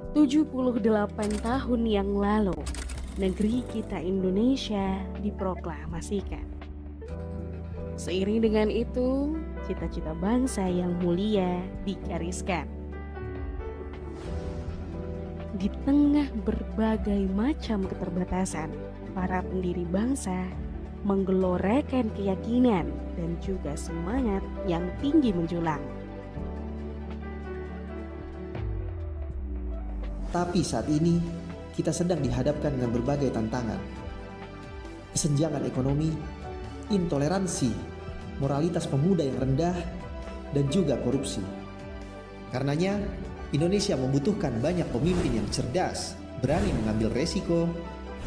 78 tahun yang lalu, negeri kita Indonesia diproklamasikan. Seiring dengan itu, cita-cita bangsa yang mulia digariskan. Di tengah berbagai macam keterbatasan, para pendiri bangsa menggelorkan keyakinan dan juga semangat yang tinggi menjulang. Tapi saat ini, kita sedang dihadapkan dengan berbagai tantangan. Kesenjangan ekonomi, intoleransi, moralitas pemuda yang rendah, dan juga korupsi. Karenanya, Indonesia membutuhkan banyak pemimpin yang cerdas, berani mengambil resiko,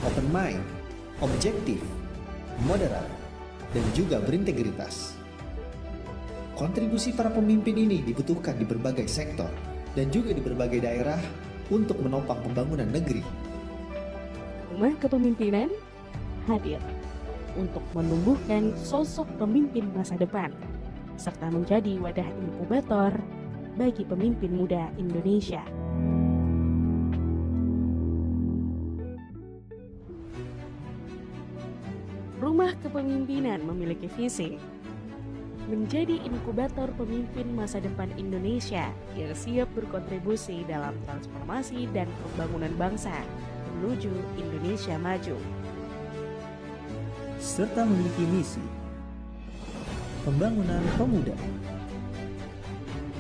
open mind, objektif, moderat, dan juga berintegritas. Kontribusi para pemimpin ini dibutuhkan di berbagai sektor dan juga di berbagai daerah untuk menopang pembangunan negeri. Rumah Kepemimpinan hadir untuk menumbuhkan sosok pemimpin masa depan serta menjadi wadah inkubator bagi pemimpin muda Indonesia. Rumah Kepemimpinan memiliki visi menjadi inkubator pemimpin masa depan Indonesia yang siap berkontribusi dalam transformasi dan pembangunan bangsa menuju Indonesia maju. Serta memiliki misi pembangunan pemuda,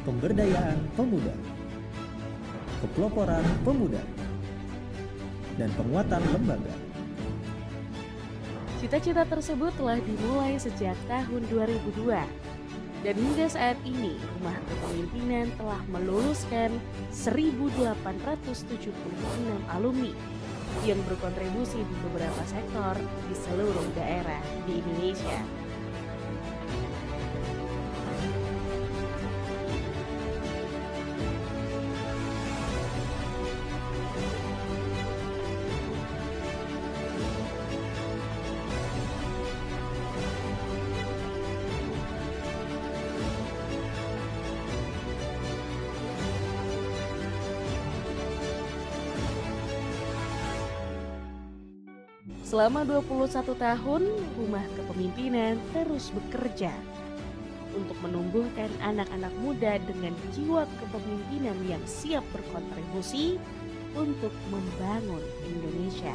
pemberdayaan pemuda, kepeloporan pemuda, dan penguatan lembaga. Cita-cita tersebut telah dimulai sejak tahun 2002 dan hingga saat ini Rumah Kepemimpinan telah meluluskan 1.876 alumni yang berkontribusi di beberapa sektor di seluruh daerah di Indonesia. Selama 21 tahun, Rumah Kepemimpinan terus bekerja untuk menumbuhkan anak-anak muda dengan jiwa kepemimpinan yang siap berkontribusi untuk membangun Indonesia.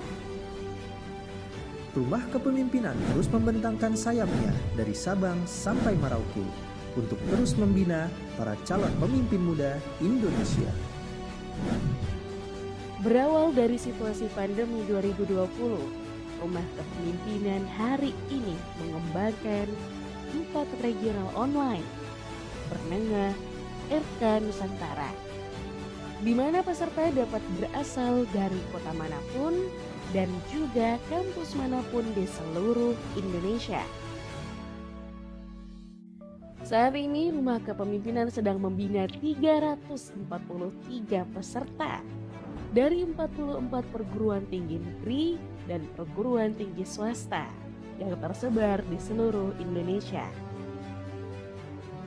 Rumah Kepemimpinan terus membentangkan sayapnya dari Sabang sampai Merauke untuk terus membina para calon pemimpin muda Indonesia. Berawal dari situasi pandemi 2020, Rumah Kepemimpinan hari ini mengembangkan 4 regional online bernama RK Nusantara, di mana peserta dapat berasal dari kota manapun dan juga kampus manapun di seluruh Indonesia. Saat ini Rumah Kepemimpinan sedang membina 343 peserta dari 44 perguruan tinggi negeri dan perguruan tinggi swasta yang tersebar di seluruh Indonesia.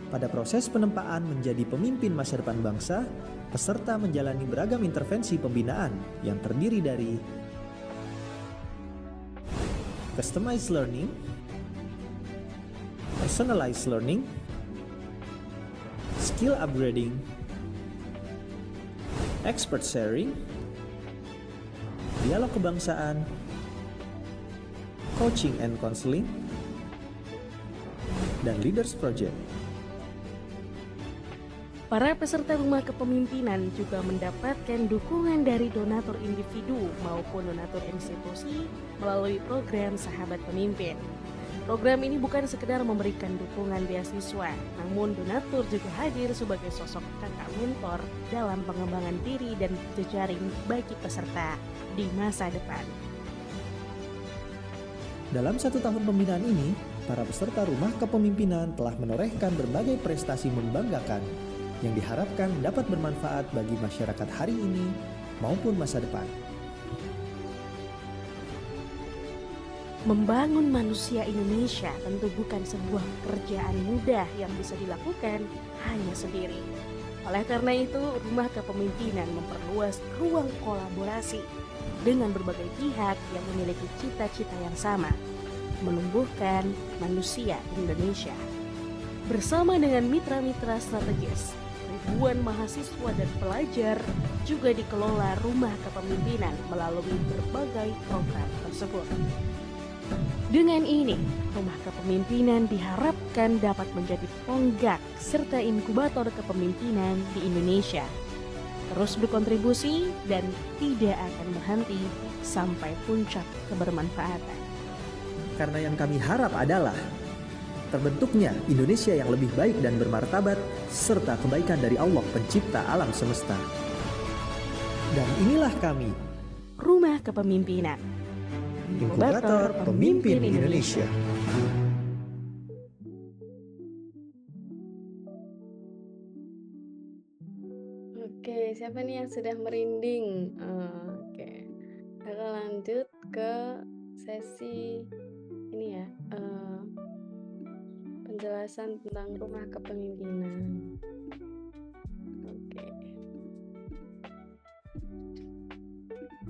Pada proses penempaan menjadi pemimpin masa depan bangsa, peserta menjalani beragam intervensi pembinaan yang terdiri dari customized learning, personalized learning, skill upgrading, expert sharing, dialog kebangsaan, coaching and counseling, dan leaders project. Para peserta Rumah Kepemimpinan juga mendapatkan dukungan dari donatur individu maupun donatur institusi melalui program Sahabat Pemimpin. Program ini bukan sekedar memberikan dukungan beasiswa, namun donatur juga hadir sebagai sosok kakak mentor dalam pengembangan diri dan jejaring bagi peserta di masa depan. Dalam 1 tahun pembinaan ini, para peserta Rumah Kepemimpinan telah menorehkan berbagai prestasi membanggakan yang diharapkan dapat bermanfaat bagi masyarakat hari ini maupun masa depan. Membangun manusia Indonesia tentu bukan sebuah pekerjaan mudah yang bisa dilakukan hanya sendiri. Oleh karena itu, Rumah Kepemimpinan memperluas ruang kolaborasi dengan berbagai pihak yang memiliki cita-cita yang sama, menumbuhkan manusia Indonesia. Bersama dengan mitra-mitra strategis, ribuan mahasiswa dan pelajar juga dikelola Rumah Kepemimpinan melalui berbagai program tersebut. Dengan ini, Rumah Kepemimpinan diharapkan dapat menjadi tonggak serta inkubator kepemimpinan di Indonesia. Terus berkontribusi dan tidak akan berhenti sampai puncak kebermanfaatan. Karena yang kami harap adalah terbentuknya Indonesia yang lebih baik dan bermartabat, serta kebaikan dari Allah pencipta alam semesta. Dan inilah kami, Rumah Kepemimpinan, Inkubator Pemimpin Indonesia. Oke, siapa nih yang sudah merinding? Oke, kita lanjut ke sesi ini ya, penjelasan tentang Rumah Kepemimpinan. Oke,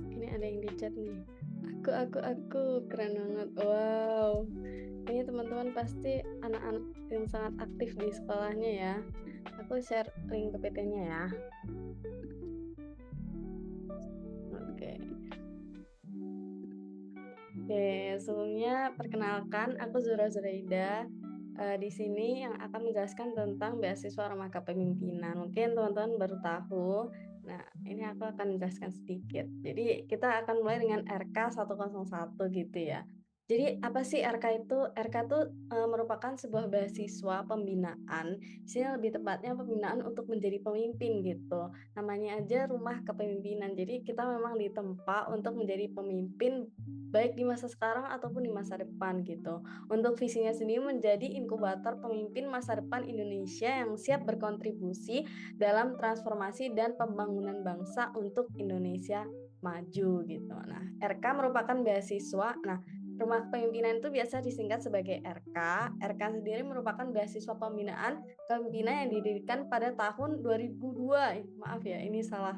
ini ada yang di chat nih. Aku, keren banget. Wow, ini teman-teman pasti anak-anak yang sangat aktif di sekolahnya ya. Aku share link PPT-nya ya. Oke, sebelumnya perkenalkan aku Zura Zuraida. Di sini yang akan menjelaskan tentang beasiswa Rumah Kepemimpinan. Mungkin teman-teman baru tahu. Nah, ini aku akan menjelaskan sedikit. Jadi kita akan mulai dengan RK 101 gitu ya. Jadi apa sih RK itu? RK itu merupakan sebuah beasiswa pembinaan. Sini lebih tepatnya pembinaan untuk menjadi pemimpin gitu. Namanya aja Rumah Kepemimpinan. Jadi kita memang ditempa untuk menjadi pemimpin baik di masa sekarang ataupun di masa depan gitu. Untuk visinya sendiri menjadi inkubator pemimpin masa depan Indonesia yang siap berkontribusi dalam transformasi dan pembangunan bangsa untuk Indonesia maju gitu. Nah, RK merupakan beasiswa. Nah, Rumah Kepemimpinan itu biasa disingkat sebagai RK. RK sendiri merupakan beasiswa pembinaan kepemimpinan yang didirikan pada tahun 2002. Maaf ya, ini salah.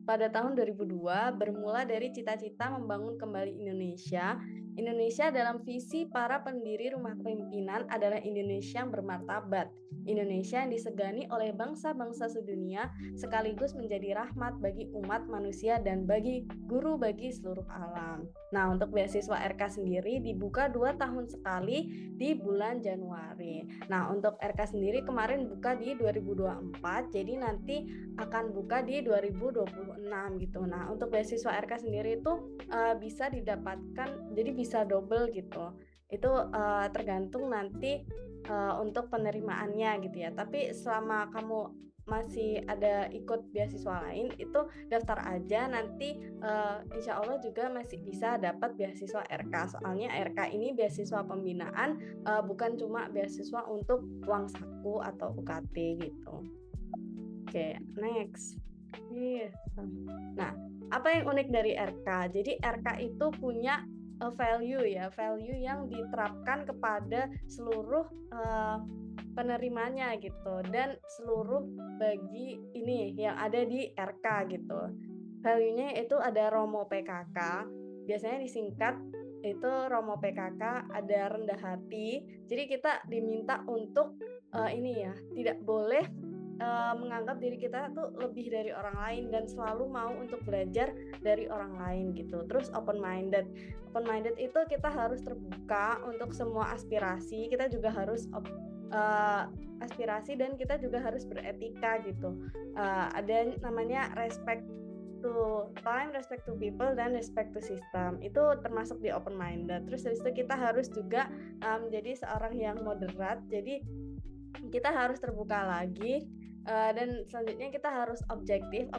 Pada tahun 2002 bermula dari cita-cita membangun kembali Indonesia. Indonesia dalam visi para pendiri Rumah Kepemimpinan adalah Indonesia yang bermartabat, Indonesia yang disegani oleh bangsa-bangsa sedunia sekaligus menjadi rahmat bagi umat manusia dan bagi guru bagi seluruh alam. Nah, untuk beasiswa RK sendiri dibuka 2 tahun sekali di bulan Januari. Nah, untuk RK sendiri kemarin buka di 2024, jadi nanti akan buka di 2026 gitu. Nah, untuk beasiswa RK sendiri itu bisa didapatkan, jadi bisa double gitu. Itu tergantung nanti untuk penerimaannya gitu ya. Tapi selama kamu masih ada ikut beasiswa lain, itu daftar aja, nanti insya Allah juga masih bisa dapat beasiswa RK. Soalnya RK ini beasiswa pembinaan, bukan cuma beasiswa untuk uang saku atau UKT gitu. Oke, next. Nah, apa yang unik dari RK? Jadi RK itu punya value yang diterapkan kepada seluruh penerimanya gitu, dan seluruh bagi ini yang ada di RK gitu. Value-nya itu ada Romo PKK, biasanya disingkat itu Romo PKK, ada rendah hati. Jadi kita diminta untuk ini ya, tidak boleh menganggap diri kita tuh lebih dari orang lain dan selalu mau untuk belajar dari orang lain gitu. Terus open minded itu kita harus terbuka untuk semua aspirasi. Kita juga harus aspirasi, dan kita juga harus beretika gitu. Ada namanya respect to time, respect to people, dan respect to system. Itu termasuk di open minded. Terus habis itu kita harus juga menjadi seorang yang moderat. Jadi kita harus terbuka lagi. Dan selanjutnya kita harus objektif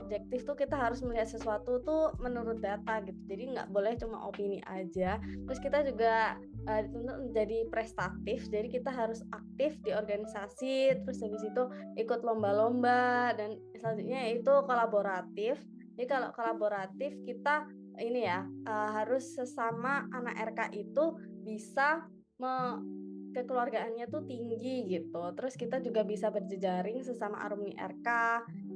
tuh kita harus melihat sesuatu tuh menurut data gitu, jadi nggak boleh cuma opini aja. Terus kita juga dituntut menjadi prestatif, jadi kita harus aktif di organisasi, terus habis itu ikut lomba-lomba, dan selanjutnya itu kolaboratif. Jadi kalau kolaboratif kita ini ya harus sesama anak RK itu bisa kekeluargaannya tuh tinggi gitu. Terus kita juga bisa berjejaring sesama alumni RK.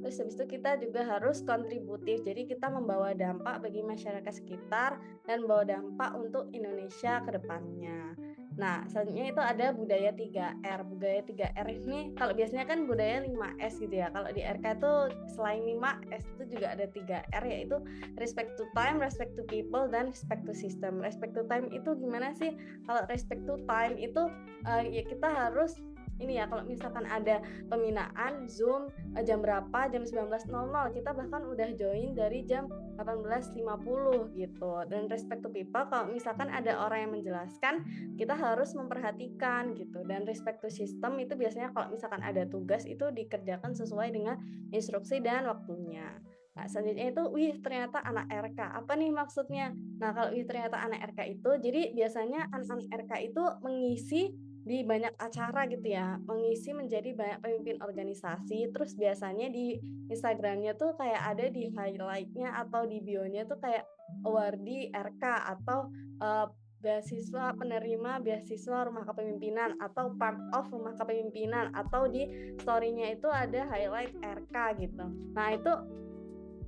Terus habis itu kita juga harus kontributif. Jadi kita membawa dampak bagi masyarakat sekitar dan membawa dampak untuk Indonesia ke depannya. Nah, selanjutnya itu ada budaya 3R. Budaya 3R ini kalau biasanya kan budaya 5S gitu ya. Kalau di RK itu selain 5S itu juga ada 3R, yaitu respect to time, respect to people, dan respect to system. Respect to time itu gimana sih? Kalau respect to time itu ya kita harus ini ya, kalau misalkan ada pembinaan Zoom jam berapa, jam 19.00, kita bahkan udah join dari jam 18.50 gitu. Dan respect to people, kalau misalkan ada orang yang menjelaskan, kita harus memperhatikan gitu. Dan respect to system itu biasanya kalau misalkan ada tugas itu dikerjakan sesuai dengan instruksi dan waktunya. Nah, selanjutnya itu, wih ternyata anak RK. Apa nih maksudnya? Nah, kalau wih ternyata anak RK itu, jadi biasanya anak-anak RK itu mengisi di banyak acara gitu ya, mengisi menjadi banyak pemimpin organisasi. Terus biasanya di Instagramnya tuh kayak ada di highlight-nya atau di bio-nya tuh kayak awardee RK atau beasiswa penerima beasiswa Rumah Kepemimpinan atau part of Rumah Kepemimpinan, atau di story-nya itu ada highlight RK gitu. Nah, itu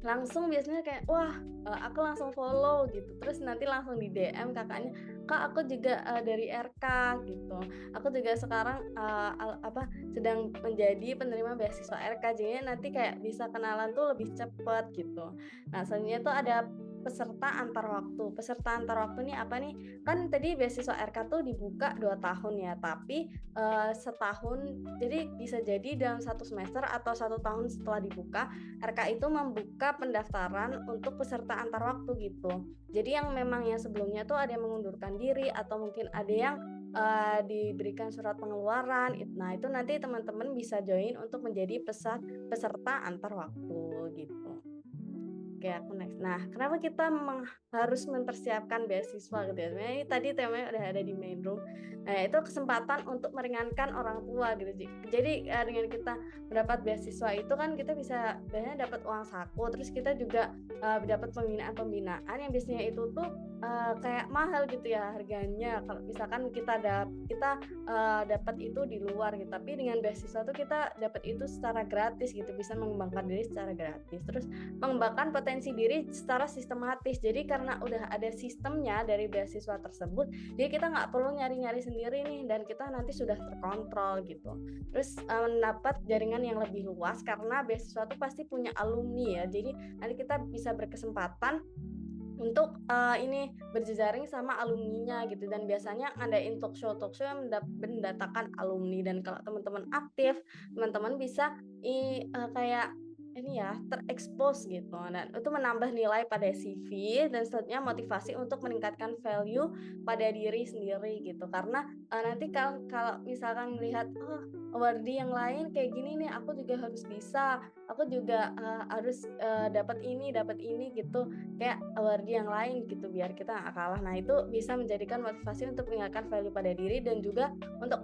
langsung biasanya kayak wah, aku langsung follow gitu, terus nanti langsung di DM kakaknya, "Kak, aku juga dari RK," gitu. "Aku juga sekarang sedang menjadi penerima beasiswa RK," jadinya nanti kayak bisa kenalan tuh lebih cepet gitu. Nah, selanjutnya tuh ada peserta antar waktu. Peserta antar waktu nih apa nih? Kan tadi beasiswa RK tuh dibuka 2 tahun ya, tapi setahun, jadi bisa jadi dalam 1 semester atau 1 tahun setelah dibuka, RK itu membuka pendaftaran untuk peserta antar waktu gitu. Jadi yang memang yang sebelumnya tuh ada yang mengundurkan diri atau mungkin ada yang diberikan surat pengeluaran. Nah, itu nanti teman-teman bisa join untuk menjadi peserta antar waktu gitu. Oke, aku next. Nah, kenapa kita harus mempersiapkan beasiswa gitu ya? Sebenarnya ini tadi temanya udah ada di main room. Nah, itu kesempatan untuk meringankan orang tua gitu. Jadi dengan kita mendapat beasiswa itu kan kita bisa biasanya dapat uang saku, terus kita juga dapat pembinaan-pembinaan yang biasanya itu tuh kayak mahal gitu ya harganya. Kalau misalkan kita dapat itu di luar gitu. Tapi dengan beasiswa tuh kita dapat itu secara gratis gitu, bisa mengembangkan diri secara gratis. Terus mengembangkan potensi diri secara sistematis. Jadi karena udah ada sistemnya dari beasiswa tersebut, jadi kita nggak perlu nyari-nyari sendiri nih, dan kita nanti sudah terkontrol gitu. Terus mendapat jaringan yang lebih luas karena beasiswa itu pasti punya alumni ya. Jadi nanti kita bisa berkesempatan untuk ini berjejaring sama alumninya gitu, dan biasanya ngadain talk show yang mendatangkan alumni. Dan kalau teman-teman aktif, teman-teman bisa kayak ini ya, terekspos gitu, dan itu menambah nilai pada CV, dan selanjutnya motivasi untuk meningkatkan value pada diri sendiri gitu. Karena nanti kalau misalkan melihat awardee yang lain kayak gini nih, aku juga harus bisa, aku juga harus dapat ini gitu, kayak awardee yang lain gitu, biar kita nggak kalah. Nah, itu bisa menjadikan motivasi untuk meningkatkan value pada diri, dan juga untuk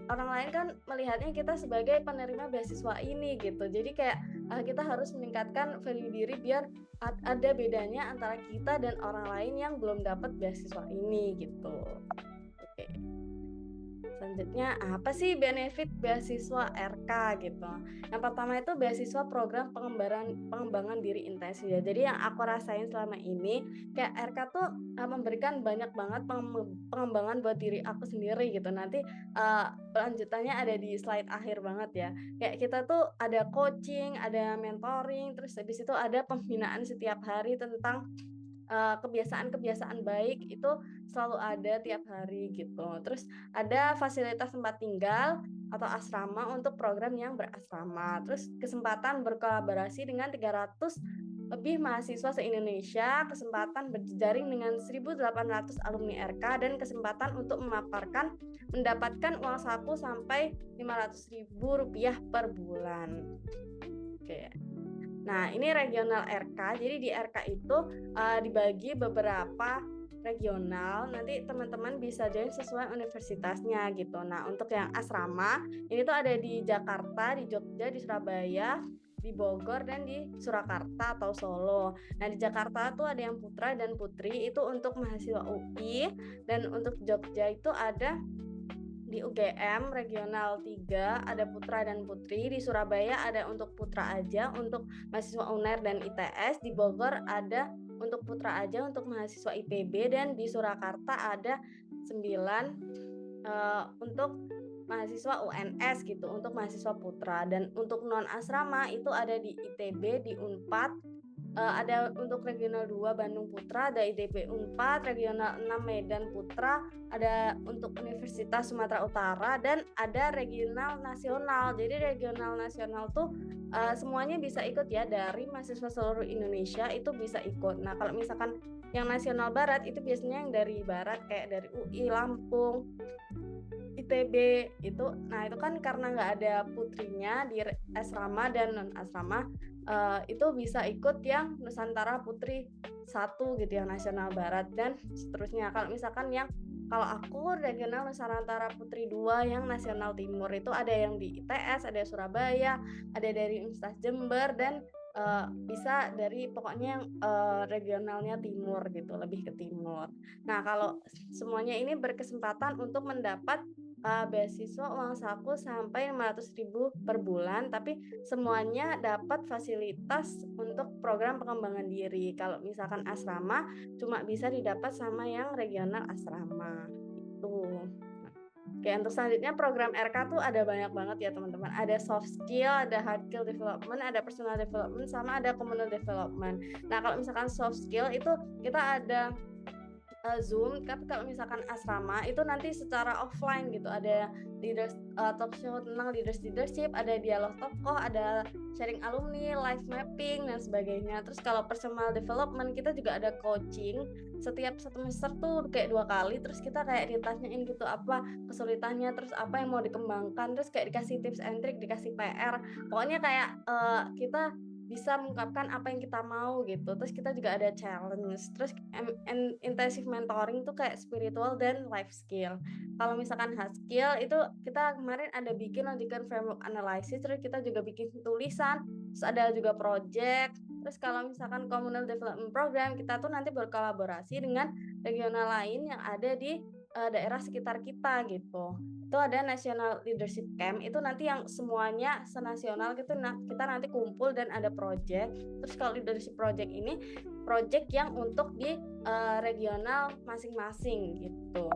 orang lain kan melihatnya kita sebagai penerima beasiswa ini gitu. Jadi kayak kita harus meningkatkan value diri biar ada bedanya antara kita dan orang lain yang belum dapat beasiswa ini gitu. Oke. Selanjutnya, apa sih benefit beasiswa RK gitu? Yang pertama itu beasiswa program pengembangan diri intensif ya. Jadi yang aku rasain selama ini, kayak RK tuh memberikan banyak banget pengembangan buat diri aku sendiri gitu. Nanti lanjutannya ada di slide akhir banget ya. Kayak kita tuh ada coaching, ada mentoring, terus habis itu ada pembinaan setiap hari tentang kebiasaan-kebiasaan baik itu selalu ada tiap hari gitu. Terus ada fasilitas tempat tinggal atau asrama untuk program yang berasrama. Terus kesempatan berkolaborasi dengan 300 lebih mahasiswa se-Indonesia, kesempatan berjejaring dengan 1.800 alumni RK, dan kesempatan untuk mendapatkan uang saku sampai Rp500.000 per bulan. Oke. Nah, ini regional RK. Jadi di RK itu dibagi beberapa regional. Nanti teman-teman bisa join sesuai universitasnya gitu. Nah, untuk yang asrama, ini tuh ada di Jakarta, di Jogja, di Surabaya, di Bogor, dan di Surakarta atau Solo. Nah, di Jakarta tuh ada yang putra dan putri, itu untuk mahasiswa UI, dan untuk Jogja itu ada di UGM regional 3 ada putra dan putri, di Surabaya ada untuk putra aja untuk mahasiswa UNER dan ITS, di Bogor ada untuk putra aja untuk mahasiswa IPB, dan di Surakarta ada 9 untuk mahasiswa UNS gitu, untuk mahasiswa putra. Dan untuk non asrama itu ada di ITB, di Unpad, ada untuk regional 2 Bandung Putra, ada ITB Unpad, regional 6 Medan Putra, ada untuk Universitas Sumatera Utara, dan ada regional nasional. Jadi regional nasional tuh semuanya bisa ikut ya, dari mahasiswa seluruh Indonesia itu bisa ikut. Nah kalau misalkan yang nasional barat itu biasanya yang dari barat kayak dari UI, Lampung, ITB itu. Nah itu kan karena nggak ada putrinya di asrama dan non asrama, itu bisa ikut yang Nusantara Putri 1 gitu, yang nasional barat dan seterusnya. Kalau misalkan yang kalau aku regional Nusantara Putri 2 yang nasional timur itu ada yang di ITS, ada Surabaya, ada dari Universitas Jember, dan bisa dari pokoknya yang regionalnya timur gitu, lebih ke timur. Nah kalau semuanya ini berkesempatan untuk mendapat beasiswa uang saku sampai 500.000 per bulan, tapi semuanya dapat fasilitas untuk program pengembangan diri. Kalau misalkan asrama cuma bisa didapat sama yang regional asrama itu. Oke, untuk selanjutnya program RK tuh ada banyak banget ya teman-teman. Ada soft skill, ada hard skill development, ada personal development, sama ada communal development. Nah kalau misalkan soft skill itu kita ada Zoom, tapi kalau misalkan asrama itu nanti secara offline gitu, ada leaders talk show tentang leadership, ada dialog tokoh, ada sharing alumni, live mapping dan sebagainya. Terus kalau personal development kita juga ada coaching setiap semester tuh kayak 2 kali, terus kita kayak ditanyain gitu apa kesulitannya, terus apa yang mau dikembangkan, terus kayak dikasih tips and trick, dikasih PR, pokoknya kayak kita bisa mengungkapkan apa yang kita mau gitu. Terus kita juga ada challenge, terus intensive mentoring tuh kayak spiritual dan life skill. Kalau misalkan hard skill itu kita kemarin ada bikin logical framework analysis, terus kita juga bikin tulisan, terus ada juga project. Terus kalau misalkan communal development program, kita tuh nanti berkolaborasi dengan regional lain yang ada di daerah sekitar kita gitu. Itu ada National Leadership Camp, itu nanti yang semuanya senasional gitu. Nah kita nanti kumpul dan ada project. Terus kalau leadership project ini project yang untuk di regional masing-masing gitu.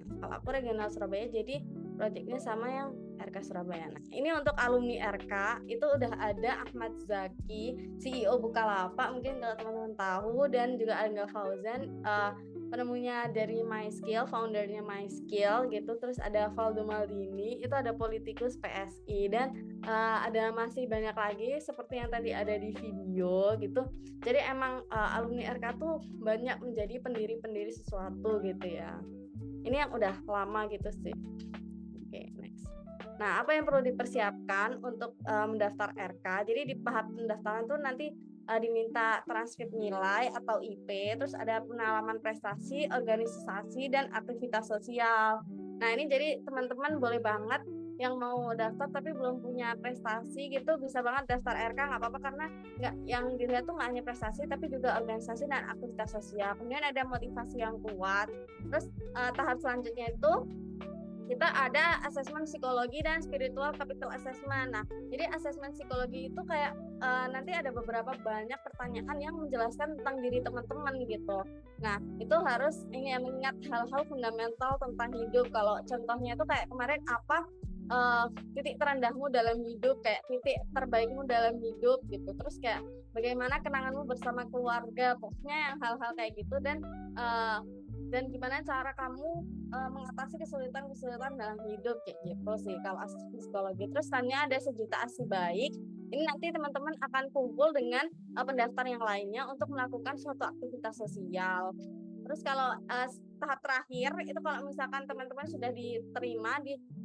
Nah, kalau aku regional Surabaya, jadi projectnya sama yang RK Surabaya. Nah ini untuk alumni RK itu udah ada Ahmad Zaki, CEO Bukalapak, mungkin kalau teman-teman tahu, dan juga Angga Fauzan, penemunya dari MySkill, foundernya MySkill gitu. Terus ada Valdo Maldini, itu ada politikus PSI, dan ada masih banyak lagi seperti yang tadi ada di video gitu. Jadi emang alumni RK tuh banyak menjadi pendiri-pendiri sesuatu gitu ya. Ini yang udah lama gitu sih. Oke, next. Nah, apa yang perlu dipersiapkan untuk mendaftar RK? Jadi di tahap pendaftaran tuh nanti diminta transkrip nilai atau IP, terus ada pengalaman prestasi, organisasi, dan aktivitas sosial. Nah ini jadi teman-teman boleh banget yang mau daftar tapi belum punya prestasi gitu, bisa banget daftar RK, nggak apa-apa, karena nggak, yang dilihat tuh nggak hanya prestasi tapi juga organisasi dan aktivitas sosial. Kemudian ada motivasi yang kuat. Terus tahap selanjutnya itu kita ada asesmen psikologi dan spiritual capital assessment. Nah, jadi asesmen psikologi itu kayak nanti ada beberapa banyak pertanyaan yang menjelaskan tentang diri teman-teman gitu. Nah, itu harus ini ya, mengingat hal-hal fundamental tentang hidup. Kalau contohnya itu kayak kemarin apa titik terendahmu dalam hidup, kayak titik terbaikmu dalam hidup gitu. Terus kayak bagaimana kenanganmu bersama keluarga, pokoknya yang hal-hal kayak gitu. Dan gimana cara kamu mengatasi kesulitan-kesulitan dalam hidup kayak gitu sih kalau asesmen psikologi. Terus tanya ada sejuta aksi baik. Ini nanti teman-teman akan kumpul dengan pendaftar yang lainnya untuk melakukan suatu aktivitas sosial. Terus kalau tahap terakhir itu kalau misalkan teman-teman sudah diterima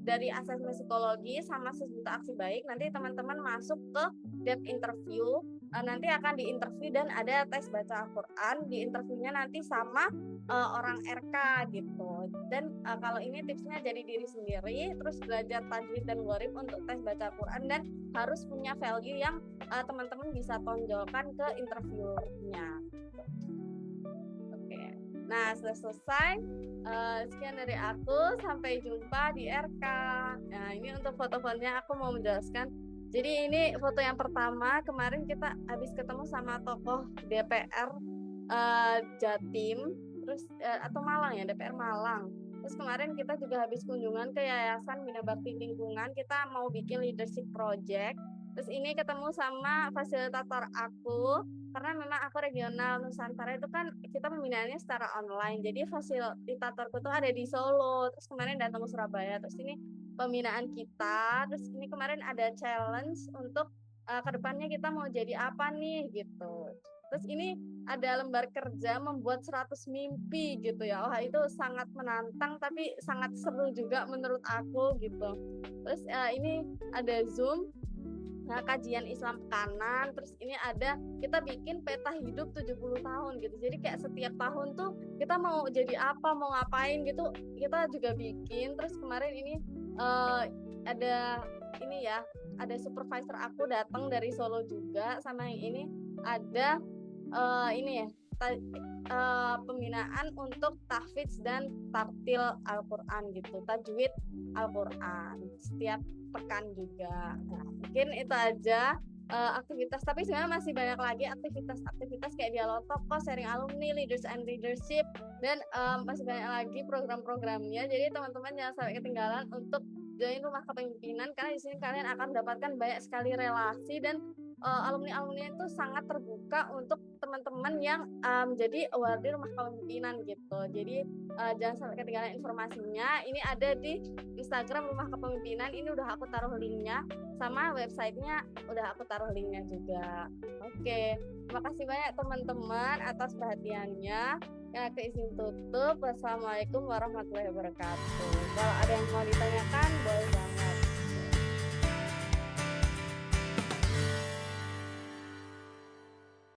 dari asesmen psikologi sama sejuta aksi baik, nanti teman-teman masuk ke depth interview. Nanti akan diinterview dan ada tes baca Al-Quran. Di interviewnya nanti sama orang RK gitu. Dan kalau ini tipsnya jadi diri sendiri, terus belajar tajwid dan gharib untuk tes baca Al-Quran, dan harus punya value yang teman-teman bisa tonjolkan ke interviewnya. Oke. Nah, sudah selesai. Sekian dari aku. Sampai jumpa di RK. Nah, ini untuk foto-fotonya aku mau menjelaskan. Jadi ini foto yang pertama. Kemarin kita habis ketemu sama tokoh DPR Jatim, terus atau Malang ya, DPR Malang. Terus kemarin kita juga habis kunjungan ke Yayasan Bina Bakti Lingkungan. Kita mau bikin leadership project. Terus ini ketemu sama fasilitator aku, karena memang aku regional Nusantara itu kan kita pembinaannya secara online. Jadi fasilitatorku tuh ada di Solo, terus kemarin datang ke Surabaya. Terus ini pembinaan kita, terus ini kemarin ada challenge untuk kedepannya kita mau jadi apa nih gitu. Terus ini ada lembar kerja membuat 100 mimpi gitu ya. Wah, itu sangat menantang tapi sangat seru juga menurut aku gitu. Terus ini ada Zoom, nah, kajian Islam kanan. Terus ini ada kita bikin peta hidup 70 tahun gitu. Jadi kayak setiap tahun tuh kita mau jadi apa, mau ngapain gitu, kita juga bikin. Terus kemarin ini ada ini ya, ada supervisor aku datang dari Solo juga. Sama yang ini ada ini ya, pembinaan untuk tahfidz dan tartil Al-Quran gitu, tajwid Al-Quran setiap pekan juga. Nah, mungkin itu aja aktivitas, tapi sebenarnya masih banyak lagi aktivitas kayak dialog tokoh, sharing alumni, leaders and leadership, dan masih banyak lagi program-programnya. Jadi teman-teman jangan sampai ketinggalan untuk join Rumah Kepemimpinan, karena di sini kalian akan mendapatkan banyak sekali relasi, dan alumni-alumni itu sangat terbuka untuk teman-teman yang menjadi award di Rumah Kepemimpinan gitu. Jadi jangan sampai ketinggalan informasinya. Ini ada di Instagram Rumah Kepemimpinan. Ini udah aku taruh linknya, sama websitenya udah aku taruh linknya juga. Oke, terima kasih banyak teman-teman atas perhatiannya. Ya, ke izin tutup. Wassalamualaikum warahmatullahi wabarakatuh. Kalau ada yang mau ditanyakan, boleh banget.